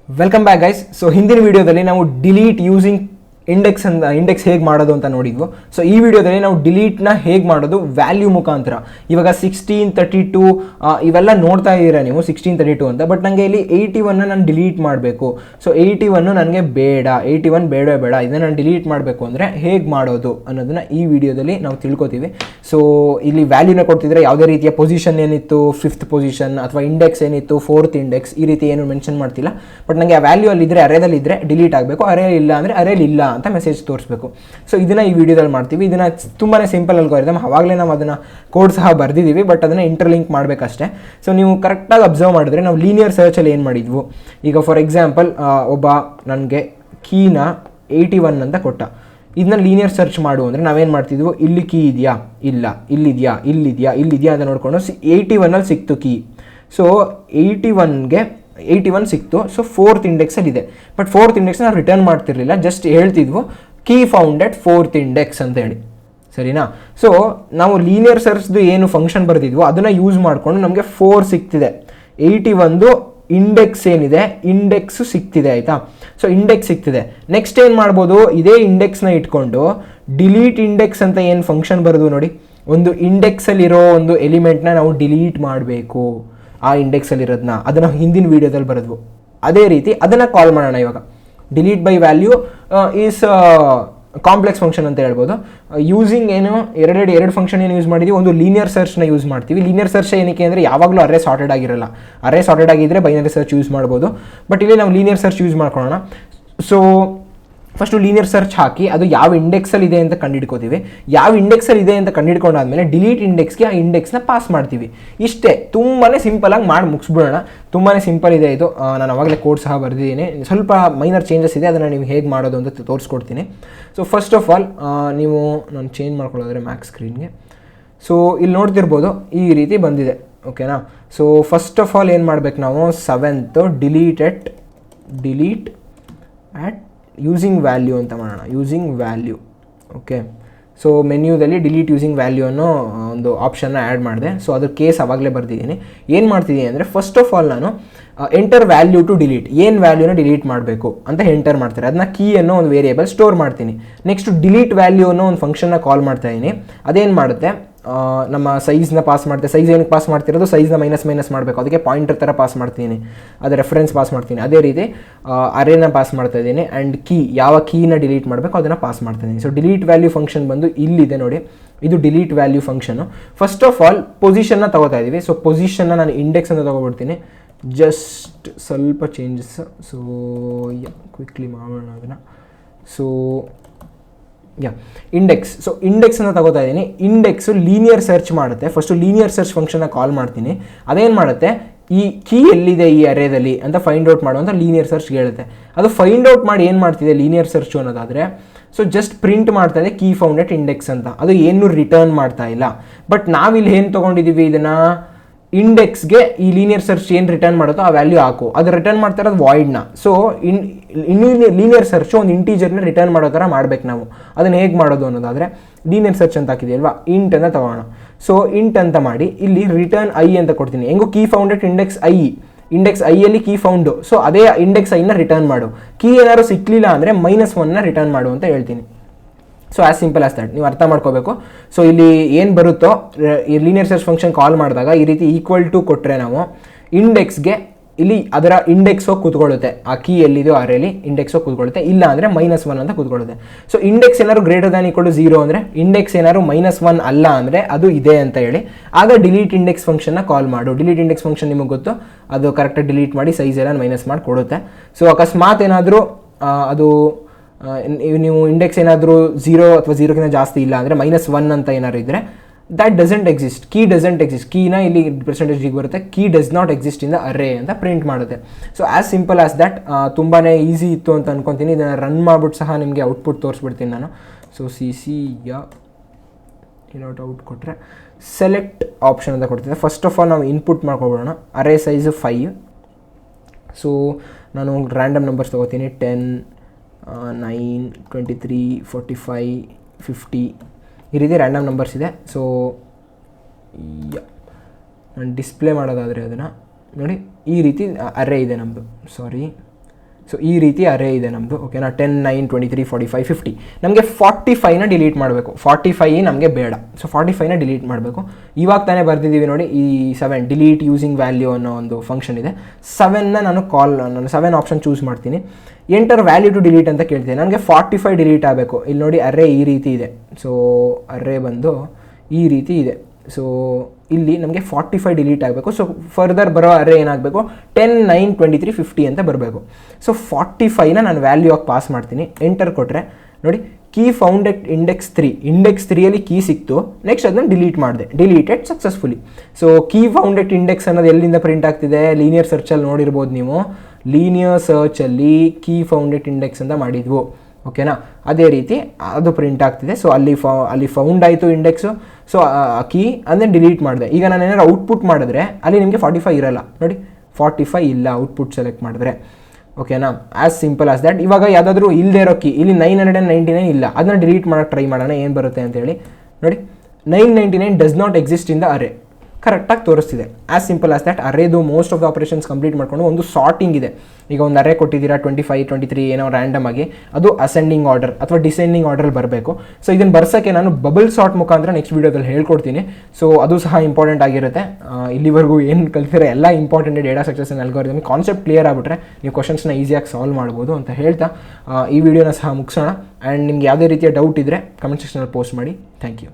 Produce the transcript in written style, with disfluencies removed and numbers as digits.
Welcome back guys. So ಹಿಂದಿನ ವಿಡಿಯೋದಲ್ಲಿ ನಾವು ಡಿಲೀಟ್ ಯೂಸಿಂಗ್ ಇಂಡೆಕ್ಸ್ ಹೇಗೆ ಮಾಡೋದು ಅಂತ ನೋಡಿದ್ವು. ಸೊ ಈ ವಿಡಿಯೋದಲ್ಲಿ ನಾವು ಡಿಲೀಟ್ನ ಹೇಗೆ ಮಾಡೋದು ವ್ಯಾಲ್ಯೂ ಮುಖಾಂತರ. ಇವಾಗ 1632 ಇವೆಲ್ಲ ನೋಡ್ತಾ ಇದ್ದೀರಾ ನೀವು 1632 ಅಂತ. ಬಟ್ ನನಗೆ ಇಲ್ಲಿ 81 ನಾನು ಡಿಲೀಟ್ ಮಾಡಬೇಕು. ಸೊ 81 ನನಗೆ ಬೇಡ, 81 ಬೇಡ ಇದನ್ನು ನಾನು ಡಿಲೀಟ್ ಮಾಡಬೇಕು ಅಂದರೆ ಹೇಗೆ ಮಾಡೋದು ಅನ್ನೋದನ್ನು ಈ ವಿಡಿಯೋದಲ್ಲಿ ನಾವು ತಿಳ್ಕೊತೀವಿ. ಸೊ ಇಲ್ಲಿ ವ್ಯಾಲ್ಯೂನ ಕೊಡ್ತಿದ್ರೆ ಯಾವುದೇ ರೀತಿಯ ಪೊಸಿಷನ್ ಏನಿತ್ತು 5th ಪೊಸಿಷನ್ ಅಥವಾ ಇಂಡೆಕ್ಸ್ ಏನಿತ್ತು 4th ಇಂಡೆಕ್ಸ್ ಈ ರೀತಿ ಏನು ಮೆನ್ಷನ್ ಮಾಡ್ತಿಲ್ಲ. ಬಟ್ ನನಗೆ ಆ ವ್ಯಾಲ್ಯೂ ಅಲ್ಲಿದ್ದರೆ ಅರೇದಲ್ಲಿ ಇದ್ದರೆ ಡಿಲೀಟ್ ಆಗಬೇಕು, ಅರೇ ಇಲ್ಲ ಅಂದರೆ ಅರೇಲಿ ಇಲ್ಲ ಅಂತ ಮೆಸೇಜ್ ತೋರಿಸಬೇಕು. ಸೊ ಇದನ್ನು ಈ ವಿಡಿಯೋದಲ್ಲಿ ಮಾಡ್ತೀವಿ. ಇದನ್ನು ತುಂಬಾ ಸಿಂಪಲ್ ಅಲ್ಗೋರಿದಮ್, ಆವಾಗಲೇ ನಾವು ಅದನ್ನು ಕೋಡ್ ಸಹ ಬರೆದಿದ್ದೀವಿ, ಬಟ್ ಅದನ್ನು ಇಂಟರ್ಲಿಂಕ್ ಮಾಡಬೇಕಷ್ಟೇ. ಸೊ ನೀವು ಕರೆಕ್ಟಾಗಿ ಅಬ್ಸರ್ವ್ ಮಾಡಿದ್ರೆ ನಾವು ಲೀನಿಯರ್ ಸರ್ಚಲ್ಲಿ ಏನು ಮಾಡಿದ್ವು. ಈಗ ಫಾರ್ ಎಕ್ಸಾಂಪಲ್ ಒಬ್ಬ ನನಗೆ ಕೀನ 81 ಅಂತ ಕೊಟ್ಟ. ಇದನ್ನ ಲೀನಿಯರ್ ಸರ್ಚ್ ಮಾಡು ಅಂದರೆ ನಾವೇನು ಮಾಡ್ತಿದ್ವು, ಇಲ್ಲಿ ಕೀ ಇದೆಯಾ ಇಲ್ಲ, ಇಲ್ಲಿದೆಯಾ ಇಲ್ಲಿದೆಯಾ ಅಂತ ನೋಡಿಕೊಂಡು 81ಅಲ್ಲಿ ಸಿಕ್ತು ಕೀ. ಸೊ 81 ಸಿಕ್ತು. ಸೊ 4th ಇಂಡೆಕ್ಸಲ್ಲಿ ಇದೆ. ಬಟ್ 4th ಇಂಡೆಕ್ಸ್ ನಾವು ರಿಟರ್ನ್ ಮಾಡ್ತಿರ್ಲಿಲ್ಲ, ಜಸ್ಟ್ ಹೇಳ್ತಿದ್ವು key found at 4th index ಅಂತ ಹೇಳಿ, ಸರಿನಾ. ಸೊ ನಾವು ಲೀನಿಯರ್ ಸರ್ಚ್ದು ಏನು ಫಂಕ್ಷನ್ ಬರ್ತಿದ್ವು ಅದನ್ನು ಯೂಸ್ ಮಾಡಿಕೊಂಡು ನಮಗೆ 4 ಸಿಗ್ತಿದೆ. 81 ಇಂಡೆಕ್ಸ್ ಏನಿದೆ ಇಂಡೆಕ್ಸು ಸಿಗ್ತಿದೆ, ಆಯಿತಾ. So index ಸಿಗ್ತಿದೆ. ನೆಕ್ಸ್ಟ್ ಏನು ಮಾಡ್ಬೋದು, ಇದೇ ಇಂಡೆಕ್ಸ್ನ ಇಟ್ಕೊಂಡು ಡಿಲೀಟ್ ಇಂಡೆಕ್ಸ್ ಅಂತ ಏನು ಫಂಕ್ಷನ್ ಬರೋದು ನೋಡಿ. ಒಂದು ಇಂಡೆಕ್ಸಲ್ಲಿರೋ ಒಂದು ಎಲಿಮೆಂಟ್ನ ನಾವು ಡಿಲೀಟ್ ಮಾಡಬೇಕು, ಆ ಇಂಡೆಕ್ಸಲ್ಲಿರೋದನ್ನ, ಅದನ್ನು ಹಿಂದಿನ ವೀಡಿಯೋದಲ್ಲಿ ಬರೆದ್ವು. ಅದೇ ರೀತಿ ಅದನ್ನು ಕಾಲ್ ಮಾಡೋಣ ಇವಾಗ. Delete by value is complex function ಅಂತ ಹೇಳ್ಬೋದು. ಯೂಸಿಂಗ್ ಏನು ಎರಡು ಫಂಕ್ಷನ್ ಏನು ಯೂಸ್ ಮಾಡಿದ್ದೀವಿ, ಒಂದು ಲೀನಿಯರ್ ಸರ್ಚ್ನ ಯೂಸ್ ಮಾಡ್ತೀವಿ. ಲೀನಿಯರ್ ಸರ್ಚ್ ಏನಕ್ಕೆ ಅಂದರೆ ಯಾವಾಗಲೂ ಅರೇ ಸಾರ್ಟೆಡ್ ಆಗಿರಲ್ಲ. ಅರೇ ಸಾರ್ಟೆಡ್ ಆಗಿದ್ದರೆ ಬೈನರಿ ಸರ್ಚ್ ಯೂಸ್ ಮಾಡ್ಬೋದು. ಬಟ್ ಇಲ್ಲಿ ನಾವು ಲೀನಿಯರ್ ಸರ್ಚ್ ಯೂಸ್ ಮಾಡ್ಕೊಳ್ಳೋಣ. ಸೊ ಫಸ್ಟು ಲೀನಿಯರ್ ಸರ್ಚ್ ಹಾಕಿ ಅದು ಯಾವ ಇಂಡೆಕ್ಸಲ್ಲಿ ಇದೆ ಅಂತ ಕಂಡುಹಿಡ್ಕೋತೀವಿ. ಯಾವ ಇಂಡೆಕ್ಸಲ್ಲಿ ಇದೆ ಅಂತ ಕಂಡುಹಿಡ್ಕೊಂಡಾದ್ಮೇಲೆ ಡಿಲೀಟ್ ಇಂಡೆಕ್ಸ್ಗೆ ಆ ಇಂಡೆಕ್ಸ್ನ ಪಾಸ್ ಮಾಡ್ತೀವಿ. ಇಷ್ಟೇ, ತುಂಬಾ ಸಿಂಪಲಾಗಿ ಮಾಡಿ ಮುಗಿಸ್ಬಿಡೋಣ. ತುಂಬಾ ಸಿಂಪಲ್ ಇದೆ ಇದು. ನಾನು ಅವಾಗಲೇ ಕೋಡ್ ಸಹ ಬರೆದಿದ್ದೀನಿ. ಸ್ವಲ್ಪ ಮೈನರ್ ಚೇಂಜಸ್ ಇದೆ, ಅದನ್ನು ನೀವು ಹೇಗೆ ಮಾಡೋದು ಅಂತ ತೋರಿಸ್ಕೊಡ್ತೀನಿ. ಸೊ ಫಸ್ಟ್ ಆಫ್ ಆಲ್ ನಾನು ಚೇಂಜ್ ಮಾಡ್ಕೊಳ್ಳೋದ್ರೆ ಮ್ಯಾಕ್ ಸ್ಕ್ರೀನ್ಗೆ. ಸೊ ಇಲ್ಲಿ ನೋಡ್ತಿರ್ಬೋದು ಈ ರೀತಿ ಬಂದಿದೆ, ಓಕೆನಾ. ಸೊ ಫಸ್ಟ್ ಆಫ್ ಆಲ್ ಏನು ಮಾಡ್ಬೇಕು ನಾವು, 7th ಡಿಲೀಟ್ ಆಟ್ ಯೂಸಿಂಗ್ ವ್ಯಾಲ್ಯೂ ಅಂತ ಮಾಡೋಣ. Using value, okay. ಸೊ ಮೆನ್ಯೂದಲ್ಲಿ ಡಿಲೀಟ್ ಯೂಸಿಂಗ್ ವ್ಯಾಲ್ಯೂ ಅನ್ನೋ ಒಂದು ಆಪ್ಷನ್ನ ಆ್ಯಡ್ ಮಾಡಿದೆ. ಸೊ ಅದ್ರ ಕೇಸ್ ಆವಾಗಲೇ ಬರ್ತಿದ್ದೀನಿ. ಏನು ಮಾಡ್ತಿದ್ದೀನಿ ಅಂದರೆ ಫಸ್ಟ್ ಆಫ್ ಆಲ್ ನಾನು ಎಂಟರ್ ವ್ಯಾಲ್ಯೂ ಟು ಡಿಲೀಟ್, ಏನು ವ್ಯಾಲ್ಯೂನ ಡಿಲೀಟ್ ಮಾಡಬೇಕು ಅಂತ ಎಂಟರ್ ಮಾಡ್ತಾರೆ. ಅದನ್ನ ಕೀ ಅನ್ನೋ ಒಂದು ವೇರಿಯೇಬಲ್ ಸ್ಟೋರ್ ಮಾಡ್ತೀನಿ. ನೆಕ್ಸ್ಟ್ ಡಿಲೀಟ್ ವ್ಯಾಲ್ಯೂ ಅನ್ನೋ ಒಂದು ಫಂಕ್ಷನ್ನ ಕಾಲ್ ಮಾಡ್ತಾ ಇದ್ದೀನಿ. ಅದೇನು ಮಾಡುತ್ತೆ, ನಮ್ಮ ಸೈಜ್ನ ಪಾಸ್ ಮಾಡ್ತೆ. ಸೈಜ್ ಏನಕ್ಕೆ ಪಾಸ್ ಮಾಡ್ತಿರೋದು, ಸೈಜ್ನ ಮೈನಸ್ ಮಾಡಬೇಕು, ಅದಕ್ಕೆ ಪಾಯಿಂಟರ್ ಥರ ಪಾಸ್ ಮಾಡ್ತೀನಿ, ಅದು ರೆಫರೆನ್ಸ್ ಪಾಸ್ ಮಾಡ್ತೀನಿ. ಅದೇ ರೀತಿ ಅರೇನ ಪಾಸ್ ಮಾಡ್ತಾ ಇದ್ದೀನಿ. ಆ್ಯಂಡ್ ಕೀ, ಯಾವ ಕೀನ ಡಿಲೀಟ್ ಮಾಡಬೇಕು ಅದನ್ನು ಪಾಸ್ ಮಾಡ್ತಾ ಇದ್ದೀನಿ. ಸೊ ಡಿಲೀಟ್ ವ್ಯಾಲ್ಯೂ ಫಂಕ್ಷನ್ ಬಂದು ಇಲ್ಲಿದೆ ನೋಡಿ, ಇದು delete value function. First of all ಪೊಸಿಷನ್ನ ತಗೋತಾ ಇದ್ದೀವಿ. ಸೊ ಪೊಸಿಷನ್ನ ನಾನು ಇಂಡೆಕ್ಸ್ ಅಂತ ತೊಗೊಬಿಡ್ತೀನಿ. ಜಸ್ಟ್ ಸ್ವಲ್ಪ ಚೇಂಜಸ್. ಸೊ ಕ್ವಿಕ್ಲಿ ಮಾಡೋಣ ಅದನ್ನು. So index. ಸೊ ಇಂಡೆಕ್ಸ್ ಅಂತ ತಗೋತಾ ಇದ್ದೀನಿ. ಇಂಡೆಕ್ಸು ಲೀನಿಯರ್ ಸರ್ಚ್ ಮಾಡುತ್ತೆ. ಫಸ್ಟು ಲೀನಿಯರ್ ಸರ್ಚ್ ಫಂಕ್ಷನ್ನ ಕಾಲ್ ಮಾಡ್ತೀನಿ. ಅದೇನು ಮಾಡುತ್ತೆ, ಈ ಕೀ ಎಲ್ಲಿದೆ ಈ ಅರೇದಲ್ಲಿ ಅಂತ ಫೈಂಡ್ ಔಟ್ ಮಾಡುವಂಥ ಲೀನಿಯರ್ ಸರ್ಚ್ಗೆ ಹೇಳುತ್ತೆ. ಅದು ಫೈಂಡ್ ಔಟ್ ಮಾಡಿ ಏನು ಮಾಡ್ತಿದೆ ಲೀನಿಯರ್ ಸರ್ಚು ಅನ್ನೋದಾದರೆ, ಸೊ ಜಸ್ಟ್ ಪ್ರಿಂಟ್ ಮಾಡ್ತಾ ಇದೆ ಕೀ ಫೌಂಡ್ ಅಟ್ ಇಂಡೆಕ್ಸ್ ಅಂತ. ಅದು ಏನು ರಿಟರ್ನ್ ಮಾಡ್ತಾ ಇಲ್ಲ. ಬಟ್ ನಾವಿಲ್ಲಿ ಏನು ತೊಗೊಂಡಿದ್ದೀವಿ, ಇದನ್ನು ಇಂಡೆಕ್ಸ್ಗೆ ಈ ಲೀನಿಯರ್ ಸರ್ಚ್ ಏನು ರಿಟರ್ನ್ ಮಾಡುತ್ತೋ ಆ ವ್ಯಾಲ್ಯೂ ಹಾಕು. ಅದು ರಿಟರ್ನ್ ಮಾಡ್ತಾ ಇರೋದು ವಾಯ್ಡ್ನ. ಸೊ ಇನ್ನು ಲೀನಿಯರ್ ಸರ್ಚು ಒಂದು ಇಂಟೀಜರ್ನ ರಿಟರ್ನ್ ಮಾಡೋ ಥರ ಮಾಡ್ಬೇಕು ನಾವು. ಅದನ್ನು ಹೇಗೆ ಮಾಡೋದು ಅನ್ನೋದಾದರೆ, ಲೀನಿಯರ್ ಸರ್ಚ್ ಅಂತ ಹಾಕಿದೆಯಲ್ವಾ, ಇಂಟ್ ಅಂತ ತಗೋಣ. ಸೊ ಇಂಟ್ ಅಂತ ಮಾಡಿ ಇಲ್ಲಿ ರಿಟರ್ನ್ ಐ ಅಂತ ಕೊಡ್ತೀನಿ. ಹೆಂಗೋ ಕೀ ಫೌಂಡ್ ಅಟ್ ಇಂಡೆಕ್ಸ್ ಐಯಲ್ಲಿ ಕೀ ಫೌಂಡು. ಸೊ ಅದೇ ಇಂಡೆಕ್ಸ್ ಐನ ರಿಟರ್ನ್ ಮಾಡು. ಕೀ ಏನಾದ್ರು ಸಿಕ್ಕಲಿಲ್ಲ ಅಂದರೆ -1ನ ರಿಟರ್ನ್ ಮಾಡು ಅಂತ ಹೇಳ್ತೀನಿ. So as simple as that, ನೀವು ಅರ್ಥ ಮಾಡ್ಕೋಬೇಕು. ಸೊ ಇಲ್ಲಿ ಏನು ಬರುತ್ತೋ ಈ ಲೀನಿಯರ್ ಸರ್ಚ್ ಫಂಕ್ಷನ್ ಕಾಲ್ ಮಾಡಿದಾಗ ಈ ರೀತಿ ಈಕ್ವಲ್ ಟು ಕೊಟ್ಟರೆ ನಾವು ಇಂಡೆಕ್ಸ್ಗೆ ಇಲ್ಲಿ ಅದರ ಇಂಡೆಕ್ಸ್ ಹೋಗಿ ಕೂತ್ಕೊಳ್ಳುತ್ತೆ. ಆ ಕೀ ಎಲ್ಲಿದೆಯೋ ಅರೇಲಿ ಇಂಡೆಕ್ಸ್ ಹೋಗಿ ಕೂತ್ಕೊಳ್ಳುತ್ತೆ. ಇಲ್ಲ ಅಂದರೆ -1 ಅಂತ ಕೂತ್ಕೊಳ್ಳುತ್ತೆ. ಸೊ ಇಂಡೆಕ್ಸ್ ಏನಾದ್ರು >= 0 ಅಂದರೆ, ಇಂಡೆಕ್ಸ್ ಏನಾದ್ರು -1 ಅಲ್ಲ ಅಂದರೆ ಅದು ಇದೆ ಅಂತ ಹೇಳಿ, ಆಗ ಡಿಲೀಟ್ ಇಂಡೆಕ್ಸ್ ಫಂಕ್ಷನ್ನ ಕಾಲ್ ಮಾಡು. ಡಿಲೀಟ್ ಇಂಡೆಕ್ಸ್ ಫಂಕ್ಷನ್ ನಿಮಗೆ ಗೊತ್ತು, ಅದು ಕರೆಕ್ಟಾಗಿ ಡಿಲೀಟ್ ಮಾಡಿ ಸೈಜ್ ಎಲ್ಲ ಮೈನಸ್ ಮಾಡಿ ಕೊಡುತ್ತೆ. ಸೊ ಅಕಸ್ಮಾತ್ ಏನಾದರೂ ಅದು ನೀವು ಇಂಡೆಕ್ಸ್ ಏನಾದರೂ 0 ಅಥವಾ 0ಕ್ಕಿಂತ ಜಾಸ್ತಿ ಇಲ್ಲ ಅಂದರೆ -1 ಅಂತ ಏನಾದ್ರು ಇದ್ದರೆ, that doesn't exist, key doesn't exist. ಕೀನ ಇಲ್ಲಿ % ಬರುತ್ತೆ, key does not exist in the array ಅಂತ ಪ್ರಿಂಟ್ ಮಾಡುತ್ತೆ. So as simple as that. ತುಂಬಾ ಈಸಿ ಇತ್ತು ಅಂತ ಅನ್ಕೊತೀನಿ. ಇದನ್ನು ರನ್ ಮಾಡಿಬಿಟ್ಟು ಸಹ ನಿಮಗೆ ಔಟ್ಪುಟ್ ತೋರಿಸ್ಬಿಡ್ತೀನಿ ನಾನು. ಸೊ ಔಟ್ ಕೊಟ್ಟರೆ ಸೆಲೆಕ್ಟ್ ಆಪ್ಷನ್ ಅಂತ ಕೊಡ್ತಿದ್ದೆ. ಫಸ್ಟ್ ಆಫ್ ಆಲ್ ನಾವು ಇನ್ಪುಟ್ ಮಾಡ್ಕೊಬಿಡೋಣ. ಅರೇ ಸೈಜು 5. ಸೊ ನಾನು ರ್ಯಾಂಡಮ್ ನಂಬರ್ಸ್ ತೊಗೋತೀನಿ. 10, 9, 23, 45, 50 ಈ ರೀತಿ ರ್ಯಾಂಡಮ್ ನಂಬರ್ಸ್ ಇದೆ. ಸೊ ನಾನು ಡಿಸ್ಪ್ಲೇ ಮಾಡೋದಾದರೆ ಅದನ್ನು ನೋಡಿ, ಈ ರೀತಿ ಅರೇ ಇದೆ ನಮ್ಮದು. ಸೊ ಈ ರೀತಿ ಅರೇ ಇದೆ ನಮ್ಮದು. ಓಕೆನಾ, 10, 9, 23, 45, 50. ನಮಗೆ 45ನ ಡಿಲೀಟ್ ಮಾಡಬೇಕು. 45 ನಮಗೆ ಬೇಡ. ಸೊ 45ನ ಡಿಲೀಟ್ ಮಾಡಬೇಕು. ಇವಾಗ ತಾನೇ ಬರೆದಿದ್ದೀವಿ ನೋಡಿ, ಈ 7 ಡಿಲೀಟ್ ಯೂಸಿಂಗ್ ವ್ಯಾಲ್ಯೂ ಅನ್ನೋ ಒಂದು ಫಂಕ್ಷನ್ ಇದೆ. 7ನ ನಾನು 7 ಆಪ್ಷನ್ ಚೂಸ್ ಮಾಡ್ತೀನಿ. ಎಂಟರ್ ವ್ಯಾಲ್ಯೂ ಟು ಡಿಲೀಟ್ ಅಂತ ಕೇಳ್ತೀನಿ. ನನಗೆ 45 ಡಿಲೀಟ್ ಆಗಬೇಕು. ಇಲ್ಲಿ ನೋಡಿ ಅರೇ ಈ ರೀತಿ ಇದೆ. ಸೊ ಅರೇ ಬಂದು ಈ ರೀತಿ ಇದೆ. ಸೊ ಇಲ್ಲಿ ನಮಗೆ 45 ಡಿಲೀಟ್ ಆಗಬೇಕು. ಸೊ ಫರ್ದರ್ ಬರೋ ಅರೇ ಏನಾಗಬೇಕು, 10, 9, 23, 50 ಅಂತ ಬರಬೇಕು. ಸೊ 45ನ ನಾನು ವ್ಯಾಲ್ಯೂ ಆಗಿ ಪಾಸ್ ಮಾಡ್ತೀನಿ. ಎಂಟರ್ ಕೊಟ್ಟರೆ ನೋಡಿ key found at index 3. Index 3ಯಲ್ಲಿ ಕೀ ಸಿಕ್ತು. ನೆಕ್ಸ್ಟ್ ಅದನ್ನು ಡಿಲೀಟ್ ಮಾಡಿದೆ. Deleted successfully. So key found at index ಅನ್ನೋದು ಎಲ್ಲಿಂದ ಪ್ರಿಂಟ್ ಆಗ್ತಿದೆ, ಲೀನಿಯರ್ ಸರ್ಚಲ್ಲಿ ನೋಡಿರ್ಬೋದು ನೀವು. ಲೀನಿಯರ್ ಸರ್ಚಲ್ಲಿ ಕೀ ಫೌಂಡ್ ಎಟ್ ಇಂಡೆಕ್ಸ್ ಅಂತ ಮಾಡಿದ್ವು. ಓಕೆನಾ, ಅದೇ ರೀತಿ ಅದು ಪ್ರಿಂಟ್ ಆಗ್ತಿದೆ. ಸೊ ಅಲ್ಲಿ ಫೌಂಡ್ ಆಯಿತು ಇಂಡೆಕ್ಸು. ಸೊ ಕೀ ಅದನ್ನು ಡಿಲೀಟ್ ಮಾಡಿದೆ. ಈಗ ನಾನು ಏನಾದ್ರು ಔಟ್ಪುಟ್ ಮಾಡಿದ್ರೆ ಅಲ್ಲಿ ನಿಮಗೆ 45 ಇರಲ್ಲ ನೋಡಿ, 45 ಇಲ್ಲ ಔಟ್ಪುಟ್ ಸೆಲೆಕ್ಟ್ ಮಾಡಿದ್ರೆ. ಓಕೆನಾ, ಆ್ಯಸ್ ಸಿಂಪಲ್ ಆಸ್ ದ್ಯಾಟ್. ಇವಾಗ ಯಾವುದಾದ್ರೂ ಇಲ್ಲದೆ ಇರೋ ಕೀ, ಇಲ್ಲಿ 999 ಇಲ್ಲ, ಅದನ್ನ ಡಿಲೀಟ್ ಮಾಡೋಕ್ಕೆ ಟ್ರೈ ಮಾಡೋಣ ಏನು ಬರುತ್ತೆ ಅಂತೇಳಿ. ನೋಡಿ 999 does not exist in the array. ಕರೆಕ್ಟಾಗಿ ತೋರಿಸ್ತಿದೆ. As simple as that. ಅರೇದು most of the operations complete ಮಾಡಿಕೊಂಡು ಒಂದು ಸಾರ್ಟಿಂಗ್ ಇದೆ. ಈಗ ಒಂದು ಅರೇ ಕೊಟ್ಟಿದ್ದೀರಾ 25, 23 ಏನೋ ರ್ಯಾಂಡಮ್ ಆಗಿ, ಅದು ಅಸೆಂಡಿಂಗ್ ಆರ್ಡರ್ ಅಥವಾ ಡಿಸೆಂಡಿಂಗ್ ಆರ್ಡರ್ ಬರಬೇಕು. ಸೊ ಇದನ್ನು ಬರ್ಸೋಕ್ಕೆ ನಾನು ಬಬಲ್ ಸಾರ್ಟ್ ಮುಖಾಂತರ ನೆಕ್ಸ್ಟ್ ವೀಡಿಯೋದಲ್ಲಿ ಹೇಳ್ಕೊಡ್ತೀನಿ. ಸೊ ಅದು ಸಹ ಇಂಪಾರ್ಟೆಂಟ್ ಆಗಿರುತ್ತೆ. ಇಲ್ಲಿವರೆಗೂ ಏನು ಕಲ್ತಿರೋ ಎಲ್ಲ important data structures and algorithm concept clear ಆಗಿಬಿಟ್ರೆ ನೀವು ಕ್ವಶನ್ಸ್ನ ಈಸಿಯಾಗಿ ಸಾಲ್ವ್ ಮಾಡ್ಬೋದು ಅಂತ ಹೇಳ್ತಾ ಈ ವಿಡಿಯೋನ ಸಹ ಮುಗಿಸೋಣ. ಆ್ಯಂಡ್ ನಿಮ್ಗೆ ಯಾವುದೇ ರೀತಿಯ ಡೌಟ್ ಇದ್ದರೆ ಕಮೆಂಟ್ ಸೆಕ್ಷನಲ್ಲಿ ಪೋಸ್ಟ್ ಮಾಡಿ. Thank you.